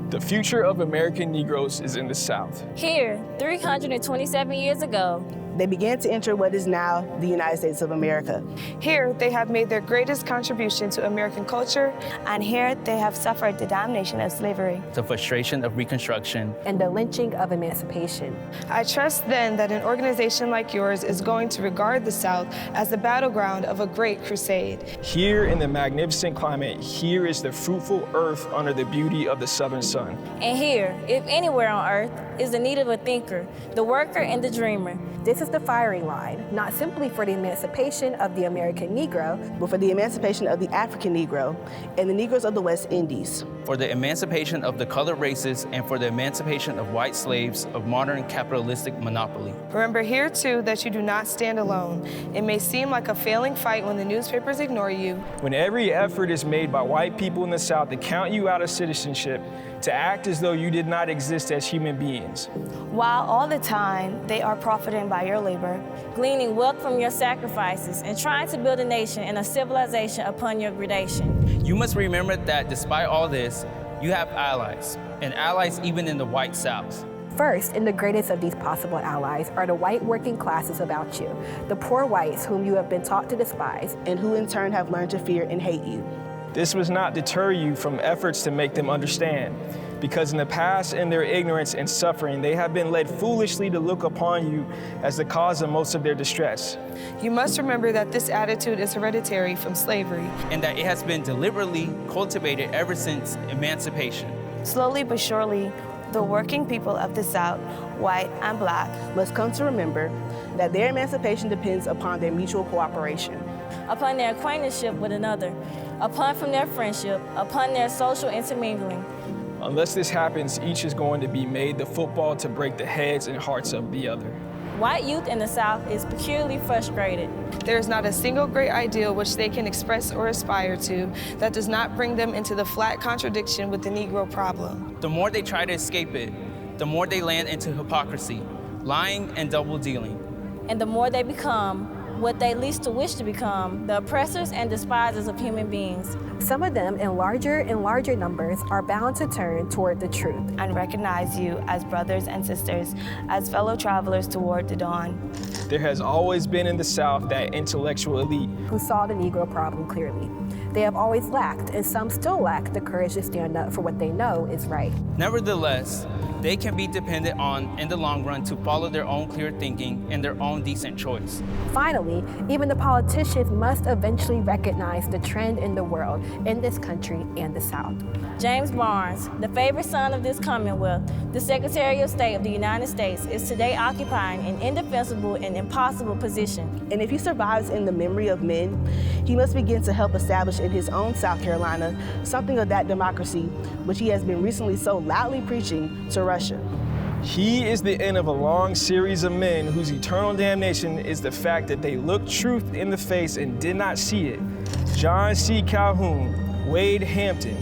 The future of American Negroes is in the South. Here, 327 years ago, they began to enter what is now the United States of America. Here, they have made their greatest contribution to American culture. And here, they have suffered the damnation of slavery, the frustration of Reconstruction, and the lynching of emancipation. I trust then that an organization like yours is going to regard the South as the battleground of a great crusade. Here in the magnificent climate, here is the fruitful earth under the beauty of the southern sun. And here, if anywhere on earth, is the need of a thinker, the worker and the dreamer. This is the firing line, not simply for the emancipation of the American Negro, but for the emancipation of the African Negro and the Negroes of the West Indies. For the emancipation of the colored races and for the emancipation of white slaves of modern capitalistic monopoly. Remember here, too, that you do not stand alone. It may seem like a failing fight when the newspapers ignore you. When every effort is made by white people in the South to count you out of citizenship, to act as though you did not exist as human beings. While all the time they are profiting by your labor, gleaning wealth from your sacrifices, and trying to build a nation and a civilization upon your gradation. You must remember that despite all this, you have allies, and allies even in the white South. First, and the greatest of these possible allies are the white working classes about you, the poor whites whom you have been taught to despise, and who in turn have learned to fear and hate you. This must not deter you from efforts to make them understand, because in the past, in their ignorance and suffering, they have been led foolishly to look upon you as the cause of most of their distress. You must remember that this attitude is hereditary from slavery, and that it has been deliberately cultivated ever since emancipation. Slowly but surely, the working people of the South, white and black, must come to remember that their emancipation depends upon their mutual cooperation, upon their acquaintanceship with another, upon from their friendship, upon their social intermingling. Unless this happens, each is going to be made the football to break the heads and hearts of the other. White youth in the South is peculiarly frustrated. There is not a single great ideal which they can express or aspire to that does not bring them into the flat contradiction with the Negro problem. The more they try to escape it, the more they land into hypocrisy, lying and double dealing. And the more they become what they least to wish to become, the oppressors and despisers of human beings. Some of them, in larger and larger numbers, are bound to turn toward the truth and recognize you as brothers and sisters, as fellow travelers toward the dawn. There has always been in the South that intellectual elite who saw the Negro problem clearly. They have always lacked, and some still lack, the courage to stand up for what they know is right. Nevertheless, they can be depended on in the long run to follow their own clear thinking and their own decent choice. Finally, even the politicians must eventually recognize the trend in the world, in this country and the South. James Barnes, the favorite son of this Commonwealth, the Secretary of State of the United States, is today occupying an indefensible and impossible position. And if he survives in the memory of men, he must begin to help establish in his own South Carolina something of that democracy which he has been recently so loudly preaching to Russia. He is the end of a long series of men whose eternal damnation is the fact that they looked truth in the face and did not see it. John C. Calhoun, Wade Hampton,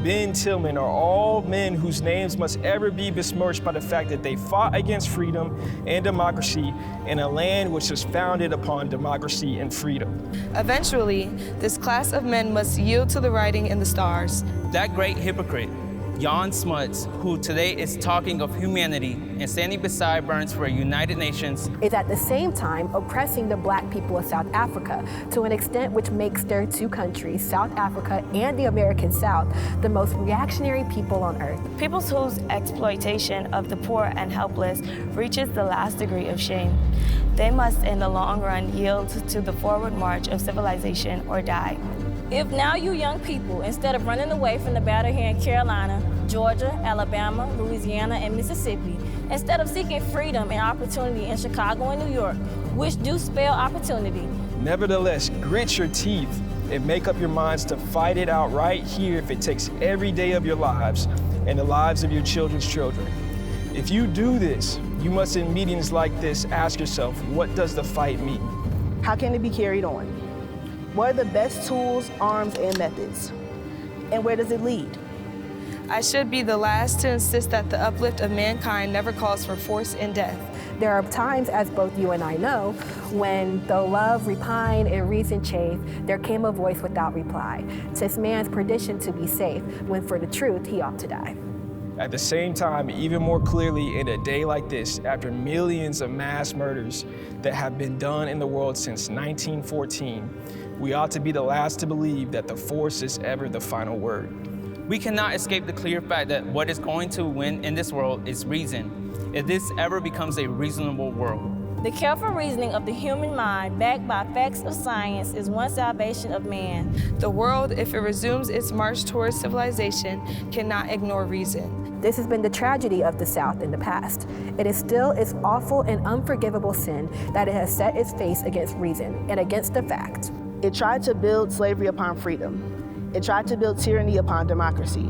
Ben Tillman are all men whose names must ever be besmirched by the fact that they fought against freedom and democracy in a land which was founded upon democracy and freedom. Eventually, this class of men must yield to the writing in the stars. That great hypocrite, Jan Smuts, who today is talking of humanity and standing beside Burns for a United Nations, is at the same time oppressing the black people of South Africa to an extent which makes their two countries, South Africa and the American South, the most reactionary people on earth. Peoples whose exploitation of the poor and helpless reaches the last degree of shame. They must, in the long run, yield to the forward march of civilization or die. If now you young people, instead of running away from the battle here in Carolina, Georgia, Alabama, Louisiana, and Mississippi, instead of seeking freedom and opportunity in Chicago and New York, which do spell opportunity, nevertheless, grit your teeth and make up your minds to fight it out right here if it takes every day of your lives and the lives of your children's children. If you do this, you must in meetings like this ask yourself, what does the fight mean? How can it be carried on? What are the best tools, arms, and methods? And where does it lead? I should be the last to insist that the uplift of mankind never calls for force and death. There are times, as both you and I know, when though love repine and reason chafe, there came a voice without reply. 'Tis man's perdition to be safe, when for the truth he ought to die. At the same time, even more clearly in a day like this, after millions of mass murders that have been done in the world since 1914, we ought to be the last to believe that the force is ever the final word. We cannot escape the clear fact that what is going to win in this world is reason, if this ever becomes a reasonable world. The careful reasoning of the human mind, backed by facts of science, is one salvation of man. The world, if it resumes its march towards civilization, cannot ignore reason. This has been the tragedy of the South in the past. It is still its awful and unforgivable sin that it has set its face against reason and against the fact. It tried to build slavery upon freedom. It tried to build tyranny upon democracy.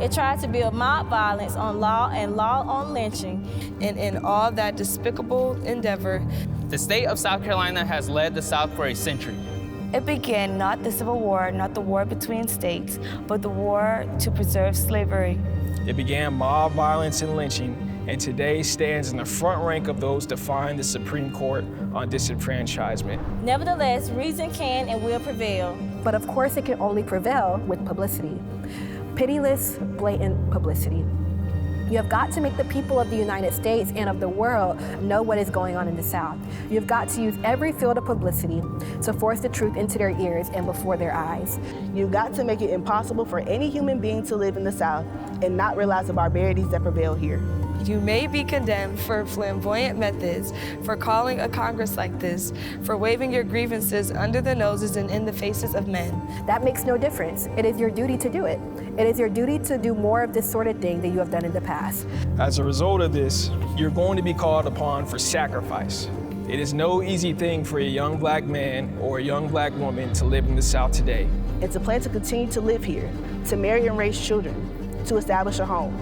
It tried to build mob violence on law and law on lynching. And in all that despicable endeavor, The state of South Carolina has led the South for a century. It began not the Civil War, not the war between states, but the war to preserve slavery. It began mob violence and lynching, and today stands in the front rank of those defying the Supreme Court on disenfranchisement. Nevertheless, reason can and will prevail. But of course it can only prevail with publicity. Pitiless, blatant publicity. You have got to make the people of the United States and of the world know what is going on in the South. You've got to use every field of publicity to force the truth into their ears and before their eyes. You've got to make it impossible for any human being to live in the South and not realize the barbarities that prevail here. you may be condemned for flamboyant methods, for calling a Congress like this, for waving your grievances under the noses and in the faces of men. That makes no difference. It is your duty to do it. It is your duty to do more of this sort of thing than you have done in the past. As a result of this, you're going to be called upon for sacrifice. It is no easy thing for a young black man or a young black woman to live in the South today. And to plan to continue to live here, to marry and raise children, to establish a home.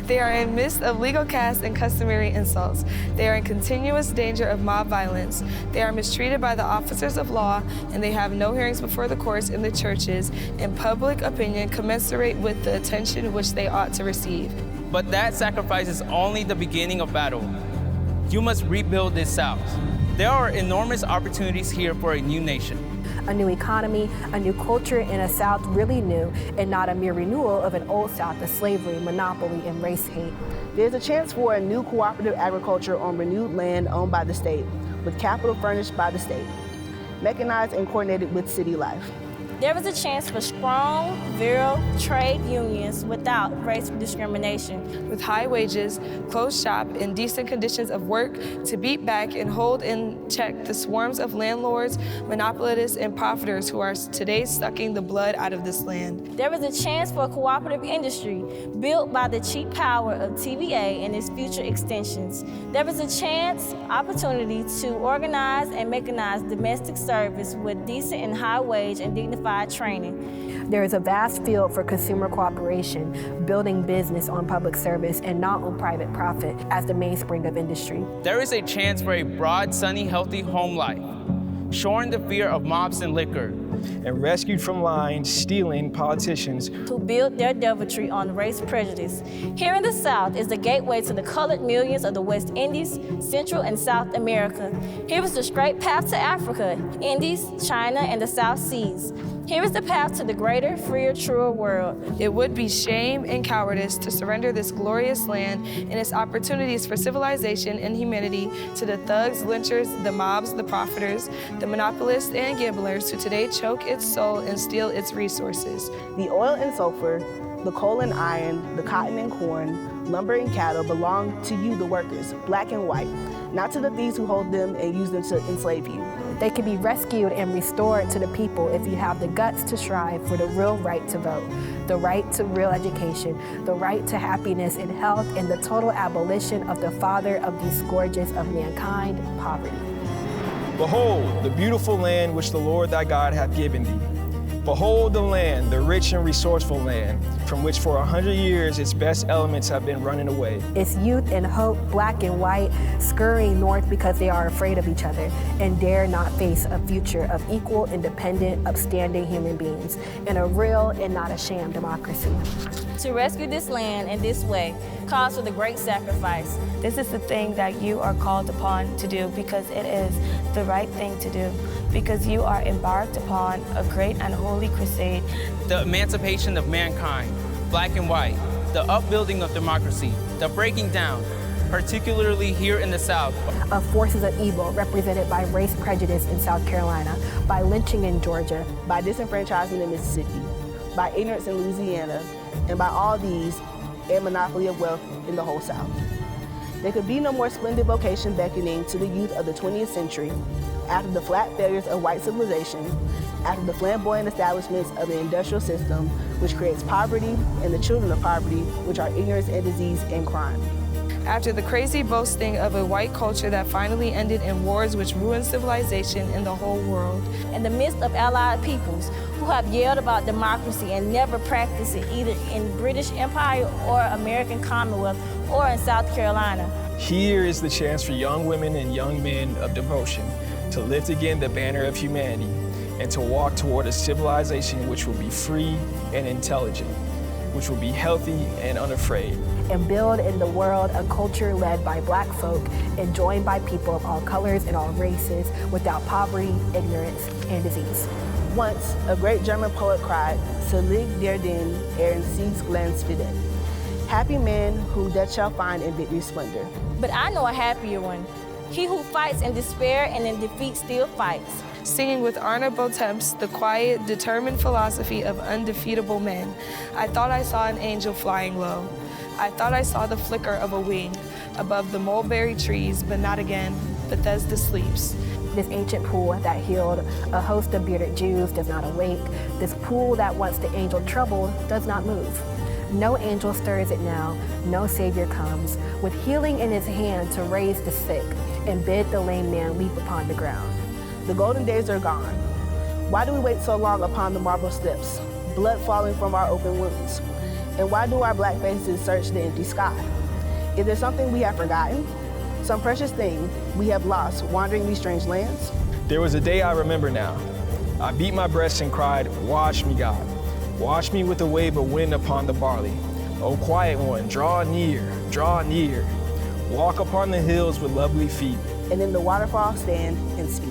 They are in midst of legal caste and customary insults. They are in continuous danger of mob violence. They are mistreated by the officers of law, and they have no hearings before the courts in the churches, in public opinion commensurate with the attention which they ought to receive. But that sacrifice is only the beginning of battle. You must rebuild this South. There are enormous opportunities here for a new nation. A new economy, a new culture in a South really new, and not a mere renewal of an old South of slavery, monopoly, and race hate. There's a chance for a new cooperative agriculture on renewed land owned by the state, with capital furnished by the state, mechanized and coordinated with city life. There is a chance for strong, virile trade unions without race discrimination. With high wages, closed shop, and decent conditions of work to beat back and hold in check the swarms of landlords, monopolists, and profiteers who are today sucking the blood out of this land. There is a chance for a cooperative industry built by the cheap power of TVA and its future extensions. There is a chance, opportunity to organize and mechanize domestic service with decent and high wage and dignified training. There is a vast field for consumer cooperation, building business on public service and not on private profit as the mainspring of industry. There is a chance for a broad, sunny, healthy home life, shorn the fear of mobs and liquor, and rescued from lying, stealing politicians who build their deviltry on race prejudice. Here in the South is the gateway to the colored millions of the West Indies, Central and South America. Here is the straight path to Africa, Indies, China, and the South Seas. Here is the path to the greater, freer, truer world. It would be shame and cowardice to surrender this glorious land and its opportunities for civilization and humanity to the thugs, lynchers, the mobs, the profiteers, the monopolists and gamblers who today choke its soul and steal its resources. The oil and sulfur, the coal and iron, the cotton and corn, lumber and cattle belong to you, the workers, black and white, not to the thieves who hold them and use them to enslave you. They can be rescued and restored to the people if you have the guts to strive for the real right to vote, the right to real education, the right to happiness and health, and the total abolition of the father of these scourges of mankind, poverty. Behold, the beautiful land which the Lord thy God hath given thee. Behold the land, the rich and resourceful land, from which for 100 years its best elements have been running away. Its youth and hope, black and white, scurrying north because they are afraid of each other and dare not face a future of equal, independent, upstanding human beings in a real and not a sham democracy. To rescue this land in this way calls for the great sacrifice. This is the thing that you are called upon to do because it is the right thing to do, because you are embarked upon a great and holy crusade. The emancipation of mankind, black and white, the upbuilding of democracy, the breaking down, particularly here in the South, of forces of evil represented by race prejudice in South Carolina, by lynching in Georgia, by disenfranchisement in Mississippi, by ignorance in Louisiana, and by all these, and monopoly of wealth in the whole South. There could be no more splendid vocation beckoning to the youth of the 20th century after the flat failures of white civilization, after the flamboyant establishments of the industrial system, which creates poverty, and the children of poverty, which are ignorance and disease and crime. After the crazy boasting of a white culture that finally ended in wars which ruined civilization in the whole world. In the midst of allied peoples who have yelled about democracy and never practiced it either in British Empire or American Commonwealth or in South Carolina. Here is the chance for young women and young men of devotion to lift again the banner of humanity and to walk toward a civilization which will be free and intelligent, which will be healthy and unafraid. and build in the world a culture led by Black folk and joined by people of all colors and all races without poverty, ignorance, and disease. Once, a great German poet cried, "Selig der den in Siegs Glanz findet." Happy man who death shall find in victory's splendor. But I know a happier one. He who fights in despair and in defeat still fights. Singing with Arna Botemps, the quiet, determined philosophy of undefeatable men. I thought I saw an angel flying low. I thought I saw the flicker of a wing above the mulberry trees, but not again. Bethesda sleeps. This ancient pool that healed a host of bearded Jews does not awake. This pool that once the angel troubled does not move. No angel stirs it now, no Savior comes, with healing in his hand to raise the sick and bid the lame man leap upon the ground. The golden days are gone. Why do we wait so long upon the marble steps, blood falling from our open wounds? And why do our black faces search the empty sky? Is there something we have forgotten? Some precious thing we have lost wandering these strange lands? There was a day I remember now. I beat my breast and cried, "Wash me, God. Wash me with the wave of wind upon the barley. O quiet one, draw near, draw near. Walk upon the hills with lovely feet." And in the waterfall stand and speak.